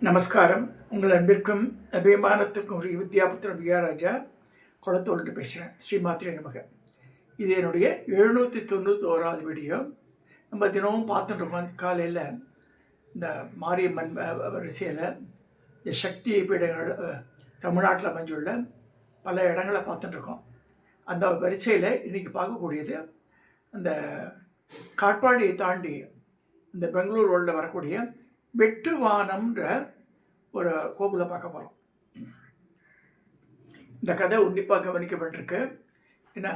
நமஸ்காரம். உங்கள் அன்பிற்கும் அபிமானத்துக்கும் ஒரு வித்யாபுத்திரன் விஆராஜா குளத்தோடு பேசுகிறேன். ஸ்ரீமாத்திரை நமக. இது என்னுடைய 791வது வீடியோ. நம்ம தினமும் பார்த்துட்டுருக்கோம். காலையில் இந்த மாரியம்மன் வரிசையில் இந்த சக்தி பீடங்கள் தமிழ்நாட்டில் அமைஞ்சுள்ள பல இடங்களை பார்த்துட்டுருக்கோம். அந்த வரிசையில் இன்றைக்கி பார்க்கக்கூடியது அந்த காட்பாடியை தாண்டி இந்த பெங்களூர் ரோடில் வரக்கூடிய வெட்டுவானம்ன்ற ஒரு கோவிலை பார்க்க போகிறோம். இந்த கதை உன்னிப்பாக கவனிக்கப்பட்டிருக்கு. ஏன்னா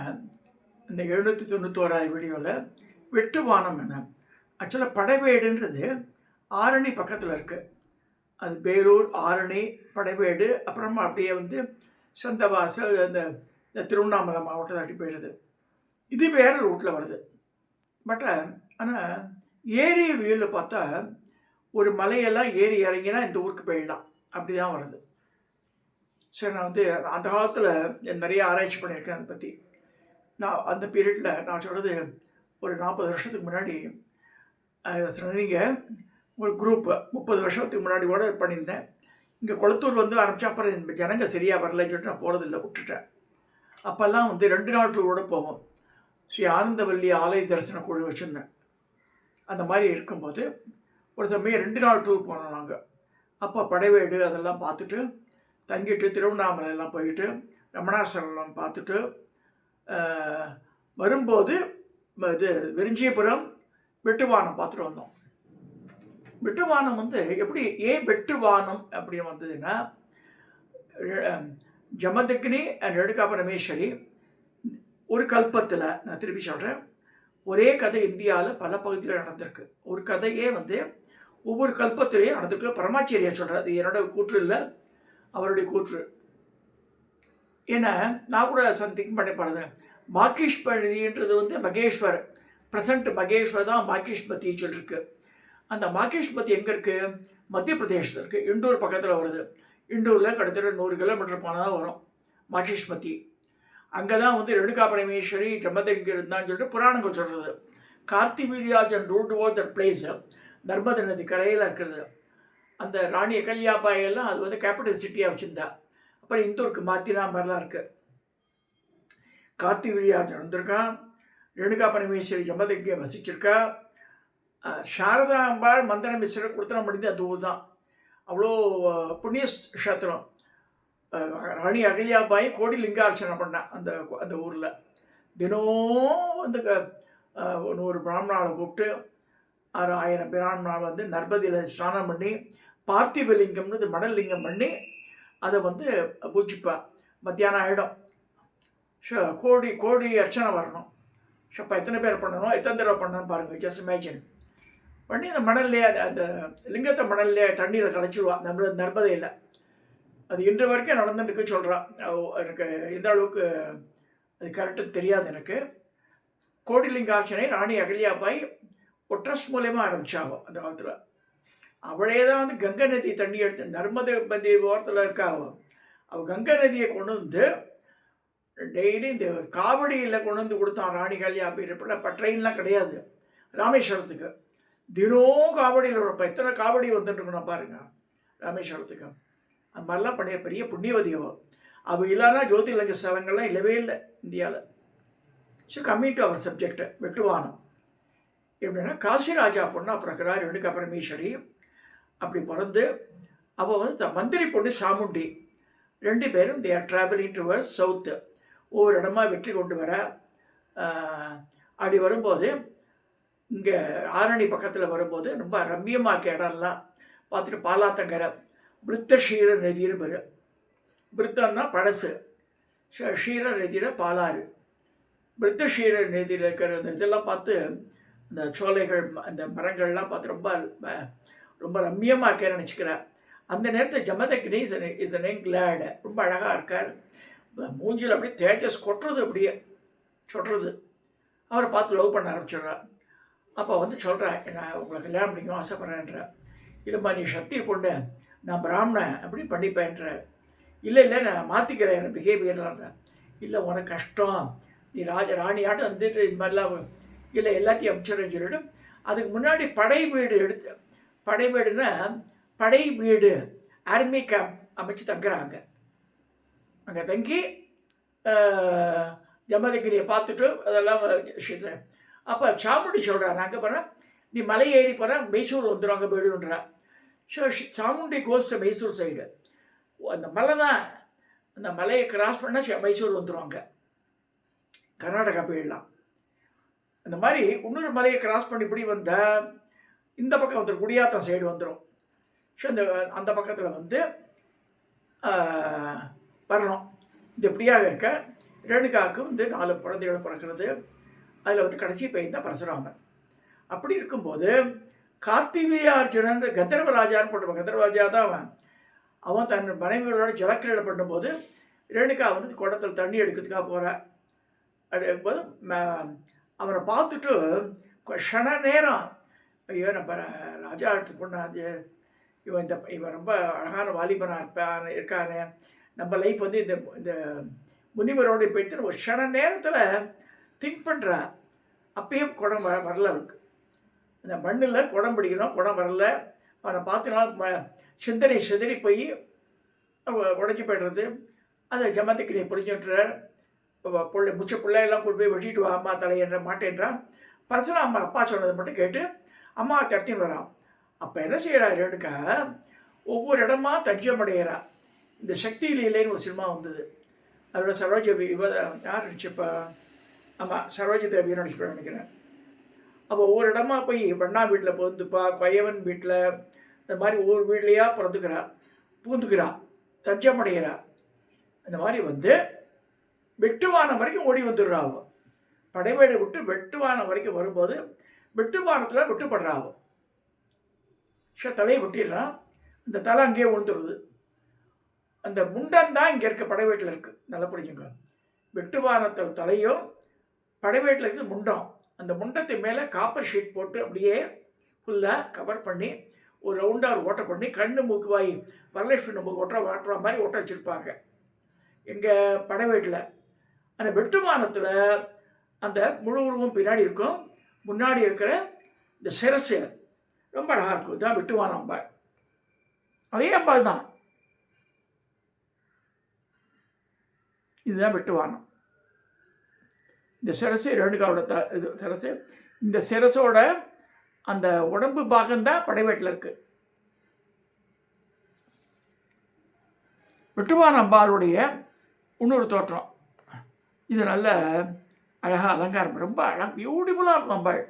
இந்த 791வது வீடியோவில் வெட்டுவானம் என்ன ஆக்சுவலாக படைவேடுன்றது ஆரணி பக்கத்தில் இருக்குது. அது பேரூர், ஆரணி, படைவேடு, அப்புறமா அப்படியே சந்தவாசல், இந்த திருவண்ணாமலை மாவட்டத்தை தாட்டி போயிடுது. இது வேறு ரூட்டில் வருது. பட் ஆனால் ஏரிய வியூவில் பார்த்தா ஒரு மலையெல்லாம் ஏறி இறங்கினா இந்த ஊருக்கு போயிடலாம், அப்படி தான் வருது. சரி, நான் அந்த காலத்தில் நிறைய ஆராய்ச்சி பண்ணியிருக்கேன் அதை பற்றி. நான் அந்த பீரியடில் நான் சொல்கிறது ஒரு 40 வருஷத்துக்கு முன்னாடி நீங்கள் ஒரு குரூப்பு 30 வருஷத்துக்கு முன்னாடி கூட பண்ணியிருந்தேன். இங்கே குளத்தூர் ஆரம்பித்தா அப்புறம் இந்த ஜனங்க சரியாக வரலைன்னு சொல்லிட்டு நான் போகிறதில்ல, விட்டுட்டேன். அப்போல்லாம் 2 நாள் டூரோடு போவோம். ஸ்ரீ ஆனந்தவல்லி ஆலய தரிசன குழு வச்சுருந்தேன். அந்த மாதிரி இருக்கும்போது ஒரு சமயம் 2 நாள் டூர் போனோம் நாங்கள். அப்போ படைவேடு அதெல்லாம் பார்த்துட்டு தங்கிட்டு திருவண்ணாமலையெல்லாம் போயிட்டு ரமணாசலம் பார்த்துட்டு வரும்போது இது விரிஞ்சியபுரம் வெட்டுவானம் பார்த்துட்டு வந்தோம். வெட்டுவானம் எப்படி ஏன் வெட்டுவானம் அப்படின்னு வந்ததுன்னா, ஜமதக்னி அண்ட் ரேணுகா பரமேஸ்வரி ஒரு கல்பத்தில், நான் திருப்பி சொல்கிறேன், ஒரே கதை இந்தியாவில் பல பகுதியில் நடந்திருக்கு. ஒரு கதையே ஒவ்வொரு கல்பத்திலையும் நடந்திருக்கு. பரமாச்சாரியா சொல்கிறார், அது என்னோட கூற்று இல்லை, அவருடைய கூற்று. ஏன்னா நான் கூட திங்க் பண்ணி பாருங்க, மாகேஷ்பதின்றது மகேஸ்வர், ப்ரெசண்ட் மகேஸ்வர் தான் மாகேஷ்பதி சொல்லியிருக்கு. அந்த மாகேஷ்பதி எங்கே இருக்குது? மத்திய பிரதேசத்தில் இருக்குது. இண்டூர் பக்கத்தில் வருது. இண்டூரில் கிட்டத்தட்ட 100 கிலோமீட்டர் போனால் தான் வரும் மாகேஷ்பதி. அங்கே தான் ரேணுகா பரமேஸ்வரி ஜமதக்னி இருந்தான்னு சொல்லிட்டு புராணங்கள் சொல்கிறது. Kartaviryarjun ruled over that place, Narmada நதி கரையில் இருக்கிறது. அந்த ராணி அகல்யாபாயெல்லாம் அது கேபிட்டல் சிட்டியாக வச்சுருந்தா. அப்புறம் இந்தூருக்கு மாற்றினா மாதிரிலாம் இருக்குது. கார்த்திவீர்யாஜன் வந்திருக்கான், ரேணுகா பரமேஸ்வரி ஜமதக்னியை வசிச்சிருக்கா. சாரதாம்பாள் மந்தன மிஸ்ரர் கொடுத்தன முடிந்து அந்த ஊர் தான். அவ்வளோ புண்ணிய கஷேத்திரம். ராணி அகல்யாபாய் கோடி லிங்கார்ச்சனை பண்ணான் அந்த ஊரில். தினம் 100 பிராமணாவை கூப்பிட்டு 6000 பிராமணாவை நர்மதியில் ஸ்நானம் பண்ணி பார்த்திவலிங்கம்னு மடல் லிங்கம் பண்ணி அதை பூஜிப்பேன். மத்தியானம் ஆகிடும். கோடி அர்ச்சனை வரணும். இப்போ எத்தனை பேர் பண்ணணும், எத்தனை தடவை பண்ணணும்னு பாருங்கள். ஜஸ்ட் இமேஜின் பண்ணி அந்த மணல்லையே அந்த லிங்கத்தை மணல்லையே தண்ணீரை கலைச்சிடுவான் நர்மதையில். அது இன்று வரைக்கும் நடந்துட்டு சொல்கிறான். எனக்கு எந்த அளவுக்கு அது கரெக்டுன்னு தெரியாது எனக்கு. கோடிலிங்கார்ச்சனை ராணி அகல்யாபாய் ஒட்ரஸ் மூலயமா ஆரம்பிச்சாவோ அந்த காலத்தில். அவளே தான் கங்கை நதி தண்ணி எடுத்து நர்மதை நதி ஓரத்தில் இருக்காவோ. அவள் கங்கை நதியை கொண்டு டெய்லி இந்த காவடியில் கொண்டு கொடுத்தான் ராணி அகல்யாபாய். இப்போ ட்ரெயின்லாம் கிடையாது ராமேஸ்வரத்துக்கு. தினம் காவடியில் இப்போ எத்தனை காவடி இருக்கணும் பாருங்கள் ராமேஸ்வரத்துக்கு. அந்த மாதிரிலாம் பண்ணிய பெரிய புண்ணியவதியவோ. அவள் இல்லைன்னா ஜோதிர்லிங்க ஸ்தலங்கள்லாம் இல்லவே இல்லை இந்தியாவில். So coming to our subject, வெட்டுவானம் எப்படின்னா, காசிராஜா பொண்ணா பிறக்கிறா ரேணுகா பரமேஸ்வரி. அப்படி பிறந்து அவள் மந்திரி பொண்ணு சாமுண்டி. 2 பேரும் they are travelling towards south. ஒவ்வொரு இடமா வெற்றி கொண்டு வர. அப்படி வரும்போது இங்கே ஆரணி பக்கத்தில் வரும்போது ரொம்ப ரம்மியமாக இருக்க இடம்லாம் பார்த்துட்டு பாலாத்தங்கரை விருத்த ஷீர நதின்னு பேர். விருத்தம்னா பழசு, ஷீர நதியில் பாலாறு. விருத்த ஷீர நதியில் இருக்கிற அந்த இதெல்லாம் பார்த்து, இந்த சோலைகள், அந்த மரங்கள்லாம் பார்த்து ரொம்ப ரொம்ப ரம்மியமாக இருக்க நினச்சிக்கிறேன். அந்த நேரத்தில் ஜமதக்னி இஸ் அன் கிளாட், ரொம்ப அழகாக இருக்கார். மூஞ்சில் அப்படியே தேஜஸ் கொட்டுறது, அப்படியே சொல்கிறது. அவரை பார்த்து லவ் பண்ண ஆரம்பிச்சிடுறா. அப்போ சொல்கிறேன், நான் உங்களை கல்யாணம் பண்ணிக்கணும் ஆசைப்பட்றேன்ற. இல்லைம்மா நீ சக்தி பொண்ணு, நான் பிராமணன் அப்படி பண்ணிப்பேன்ற. இல்லை நான் மாற்றிக்கிறேன் என் பிஹேவியர்லான்ற. இல்லை உனக்கு கஷ்டம், நீ ராணியாட்டம் இது மாதிரிலாம் இல்லை எல்லாத்தையும் அமைச்சிடன்னு சொல்லிவிட்டு அதுக்கு முன்னாடி படை வீடு எடுத்து, படை வீடுனா படை வீடு ஆர்மி கேம்ப் அமைச்சு தங்குறாங்க. அங்கே தங்கி ஜமதகிரியை பார்த்துட்டு அதெல்லாம் அப்போ சாமுண்டி சொல்கிறான், அங்கே போகிறேன் நீ மலை ஏறி போகிற மைசூர் வந்துடும், அங்கே போயிடுன்றா. So Chamundi goes to Mysore side. அந்த மலை தான், அந்த மலையை கிராஸ் பண்ணால் மைசூர் வந்துடுவாங்க, கர்நாடகா போயிடலாம். அந்த மாதிரி இன்னொரு மலையை கிராஸ் பண்ணி இப்படி வந்தால் இந்த பக்கம் வந்துடும், குடியாத்தம் சைடு வந்துடும். ஸோ அந்த பக்கத்தில் வந்து வரணும். இது எப்படியாக இருக்க ரேணுகாவுக்கு வந்து 4 குழந்தைகள் பிறக்கிறது. அதில் வந்து கடைசி பையன் தான் பரசுராமன். அப்படி இருக்கும்போது கார்த்திகேயார்ஜுனன் கந்தர்வராஜான்னு போட்டு, கந்தர்வராஜா தான் அவன் தன் மனைவிகளோட ஜலக்கிரீடை பண்ணும்போது ரேணுகா வந்து குடத்தில் தண்ணி எடுக்கிறதுக்காக போகிறான். அப்படிங்கும்போது அவனை பார்த்துட்டு க்ஷண நேரம், ஐயோ நம்ம ராஜா எடுத்து பொண்ணாது, இவன் ரொம்ப அழகான வாலிபனாக இருக்கானே, நம்ம லைஃப் வந்து இந்த முனிவரோடு போயிட்டு ஒரு க்ஷண நேரத்தில் திங்க் பண்ணுறா. அப்பயும் குடம் வரல அவருக்கு. இந்த மண்ணில் குடம் பிடிக்கணும், குடம் வரல. அவனை பார்த்தினா சிந்தனை சிதறி போய் உடஞ்சி போய்டுறது. அதை ஜமதகிரியை புரிஞ்சுட்டுறார். முச்ச பிள்ளையெல்லாம் கொண்டு போய் வெட்டிட்டு வா அம்மா தலையன்ற மாட்டேன்றான். பரசுராம அப்பா சொன்னதை மட்டும் கேட்டு அம்மா தட்டின்னு வரான். அப்போ என்ன செய்கிறா ரேணுகா, ஒவ்வொரு இடமா தஞ்சம் அடைகிறா. இந்த சக்தி லீலைன்னு ஒரு சினிமா வந்தது, அதோட சரோஜ யார் நடிச்சப்பா, ஆமாம் சரோஜ தேவியை நடிச்சுப்பா நினைக்கிறேன். அப்போ ஒவ்வொரு இடமா போய் வண்ணா வீட்டில் பிறந்துப்பா, கொயவன் வீட்டில், இந்த மாதிரி ஒவ்வொரு வீட்லையாக பூந்துக்கிறா, தஞ்சம் அடைகிறா. இந்த மாதிரி வந்து வெட்டுவானம் வரைக்கும் ஓடி வந்துடுறாவோ. படைவேடை விட்டு வெட்டுவானம் வரைக்கும் வரும்போது வெட்டுவானத்தில் வெட்டுப்படுறாவோ. தலையை வெட்டிடுறான், இந்த தலை அங்கேயே விழுந்துடுது. அந்த முண்டம் தான் இங்கே இருக்க படைவேட்டில் இருக்குது, நல்லா புரிஞ்சுங்க. வெட்டுவானத்தில் தலையும் படைவேட்டில் இருக்குது முண்டம். அந்த முண்டத்தை மேலே காப்பர் ஷீட் போட்டு அப்படியே ஃபுல்லாக கவர் பண்ணி ஒரு ரவுண்டாக ஒரு ஓட்டை பண்ணி கண்ணு மூக்கு வாய் வரலட்சுமி நமக்கு ஓட்டுற மாதிரி ஓட்ட வச்சுருப்பாங்க எங்கள் படைவேட்டில். அந்த வெட்டுவானத்தில் அந்த முழு உருவம் பின்னாடி இருக்கும், முன்னாடி இருக்கிற இந்த சிரசு ரொம்ப அழகாக இருக்கும். இதுதான் வெட்டுவானம் அம்பாள். அதே அம்பாள் தான், இதுதான் வெட்டுவானம். இந்த சிரசு ரேணுகாவோட இது சிரசு. இந்த சிரசோட அந்த உடம்பு பாகம்தான் படைவேட்டில் இருக்கு. வெட்டுவான அம்பாளுடைய இன்னொரு தோற்றம் இது நல்ல அழகாக அலங்காரம், ரொம்ப அழகாக பியூட்டிஃபுல்லாக இருக்கும் அம்பாள்.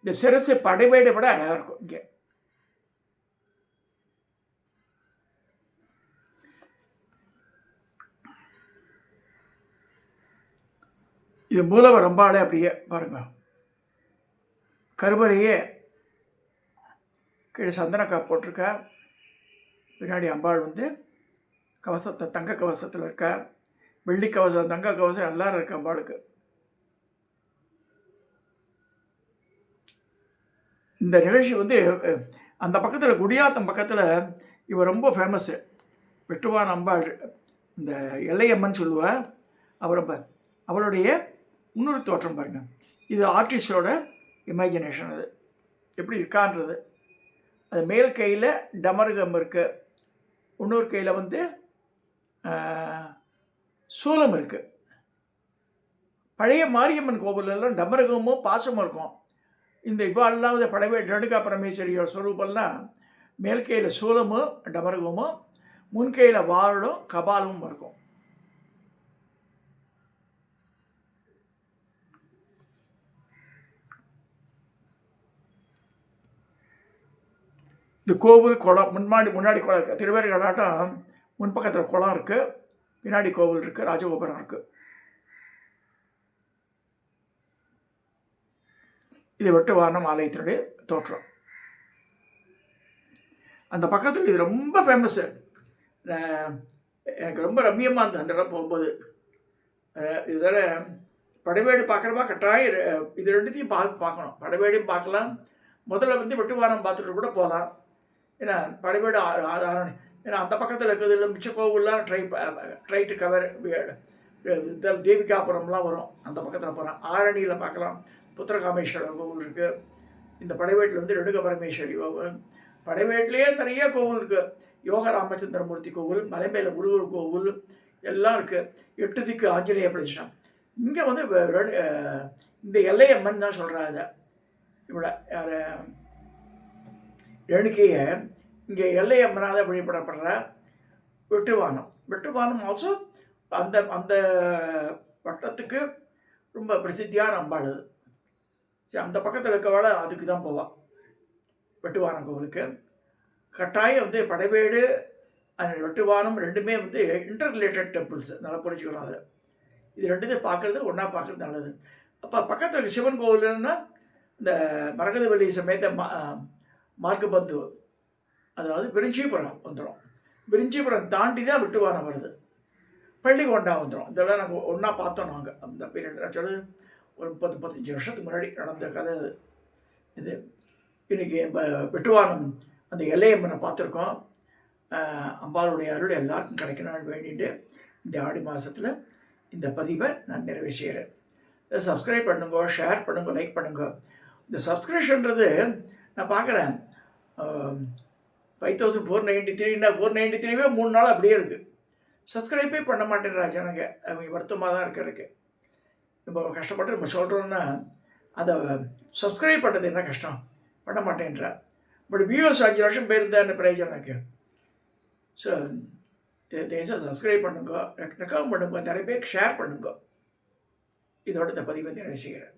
இந்த சிரசு படைவேடை விட அழகாக இருக்கும். இங்கே இது மூலவர் அம்பாளே அப்படியே பாருங்க, கருவறையே கீழே சந்தனக்கா போட்டிருக்க. பின்னாடி அம்பாள் வந்து கவசத்தை தங்க கவசத்தில் இருக்க, வெள்ளி கவசம் தங்க கவசம் எல்லாரும் இருக்கு அம்பாளுக்கு. இந்த நிகழ்ச்சி வந்து அந்த பக்கத்தில் குடியாத்தம் பக்கத்தில் இவ ரொம்ப ஃபேமஸ்ஸு. வெட்டுவான் அம்பாள், இந்த எல்லையம்மன் சொல்லுவாள். அவளுடைய இன்னொரு தோற்றம் பாருங்கள். இது ஆர்டிஸ்டோட இமேஜினேஷன். அது எப்படி இருக்கான்றது. அது மேல் கையில் டமருகம் இருக்குது, இன்னொரு கையில் வந்து சூலம் இருக்குது. பழைய மாரியம்மன் கோவிலெல்லாம் டமருகமும் பாசமும் இருக்கும். இந்த இவ்வாறெல்லாம் படைவேடு ரேணுகா பரமேஸ்வரியோட ஸ்வரூபம்லாம் மேல் கையில் சூலமும் டமருகமும், முன்கையில் வாளும் கபாலும் இருக்கும். இந்த கோவில் குளம் முன்னாடி குளம், திருவேற்காடாட்டம் முன்பக்கத்தில் குளம் இருக்குது, பின்னாடி கோவில் இருக்குது, ராஜகோபுரம் இருக்குது. இது வெட்டுவானம் ஆலயத்தினுடைய தோற்றம். அந்த பக்கத்தில் இது ரொம்ப ஃபேமஸ்ஸு. எனக்கு ரொம்ப ரம்மியமாக இருந்தது அந்த இடம் போகும்போது. இதில் படைவேடு பார்க்குறப்பா கட்டாயம் இது ரெண்டுத்தையும் பார்க்கணும். படைவேடையும் பார்க்கலாம், முதல்ல வந்து வெட்டுவானம் பார்த்துட்டு கூட போகலாம். ஏன்னா படைவேடு ஆதாரணி, ஏன்னா அந்த பக்கத்தில் இருக்கிறதுல மிச்ச கோவில்லாம் ட்ரை டு கவர் தேவிகாபுரம்லாம் வரும். அந்த பக்கத்தில் போகிறோம். ஆரணியில் பார்க்கலாம், புத்திரகாமேஸ்வரர் கோவில் இருக்குது. இந்த படைவேட்டில் வந்து ரெடுக பரமேஸ்வரி கோவில், படைவேட்டிலேயே நிறைய கோவில் இருக்குது. யோக ராமச்சந்திரமூர்த்தி கோவில், மலைமேல முருகர் கோவில் எல்லாம் இருக்குது. 8 திக்கு ஆஞ்சநேய பிரதேசம். இங்கே வந்து இந்த எல்லையம்மன் தான் சொல்கிறாங்க. இவ்வளோ யார் ரேணுகையை இங்கே எல்லையம்மனாக வழிபடப்படுற வெட்டுவானம் ஆல்சோ அந்த அந்த வட்டத்துக்கு ரொம்ப பிரசித்தியான அம்பாள் அது. சரி, அந்த பக்கத்தில் இருக்கவாள் அதுக்கு தான் போவாள், வெட்டுவானம் கோவிலுக்கு. கட்டாயம் வந்து படைவேடு வெட்டுவானம் ரெண்டுமே வந்து இன்டர் ரிலேட்டட் டெம்பிள்ஸ், நல்லா புரிஞ்சுக்கணும். அது இது ரெண்டுத்தையும் பார்க்குறது ஒன்றா பார்க்குறது நல்லது. அப்போ பக்கத்தில் இருக்க சிவன் கோவில்னா இந்த மரகதவள்ளி சமேத மார்க்கபந்து, அதாவது விரிஞ்சிபுரம் வந்துடும். விரிஞ்சிபுரம் தாண்டி தான் வெட்டுவானம் வருது. பள்ளிகொண்டா வந்துடும். இதெல்லாம் நாங்கள் ஒன்றா பார்த்தோம். நாங்கள் அந்த பீரியட் ஆக்சுவலி ஒரு 30-35 வருஷத்துக்கு முன்னாடி நடந்த கதை இது. இன்றைக்கி வெட்டுவானம் அந்த எல்லையம்மனை பார்த்துருக்கோம். அம்பாளுடைய அருள் எல்லாருக்கும் கிடைக்கணும்னு வேண்டிட்டு இந்த ஆடி மாதத்தில் இந்த பதிவை நான் நிறைவு செய்கிறேன். சப்ஸ்கிரைப் பண்ணுங்க, ஷேர் பண்ணுங்க, லைக் பண்ணுங்க. இந்த சப்ஸ்கிரிப்ஷன்றது நான் பார்க்குறேன் 5493னா 493வே 3 நாள் அப்படியே இருக்குது. சப்ஸ்கிரைபே பண்ண மாட்டேன்றா ஜனங்க. அவங்க வருத்தமாக தான் இருக்கிறதுக்கு. நம்ம கஷ்டப்பட்டு நம்ம சொல்கிறோன்னா அதை சப்ஸ்கிரைப் பண்ணுறது என்ன கஷ்டம், பண்ண மாட்டேன்றா. பட் வியூவர்ஸ் 5 லட்சம் பேர் இருந்தால் என்ன பிரயோஜனம் எனக்கு. ஸோ தேசம் சப்ஸ்கிரைப் பண்ணுங்க, ரெக்கமெண்ட் பண்ணுங்க, நிறைய பேருக்கு ஷேர் பண்ணுங்க. இதோட இந்த பதிவை நிறைவு செய்கிறேன்.